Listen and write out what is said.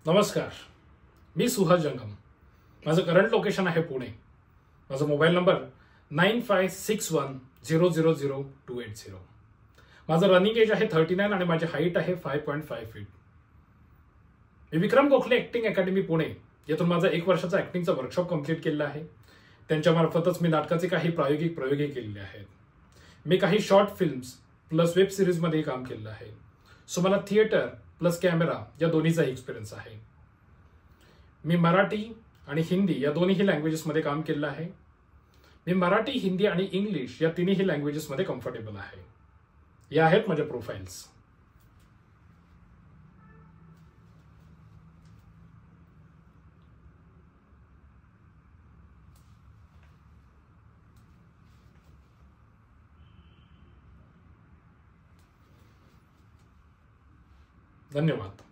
नमस्कार, मी सुहास जंगम. माझं करंट लोकेशन आहे पुणे. माझा मोबाईल नंबर 9561000280. माझं रनिंग एज आहे 39 आणि माझी हाईट आहे 5.5 फीट. मी विक्रम गोखले ऍक्टिंग अकॅडमी पुणे येथून माझा 1 वर्षाचा ऍक्टिंगचा वर्कशॉप कंप्लीट केलेला आहे. त्यांच्यामार्फतच मी नाटकाचे काही प्रायोगिक प्रयोगही केलेले आहेत. मी काही शॉर्ट फिल्म्स प्लस वेब सिरीजमध्ये काम केलेलं आहे. सो मला थिएटर प्लस कॅमेरा या दोन्हीचा एक्सपिरियन्स आहे. मी मराठी आणि हिंदी या दोन्ही लँग्वेजेसमध्ये काम केलेलं आहे. मी मराठी, हिंदी आणि इंग्लिश या तिन्ही लँग्वेजेसमध्ये कम्फर्टेबल आहे. या आहेत माझ्या प्रोफाईल्स. धन्यवाद.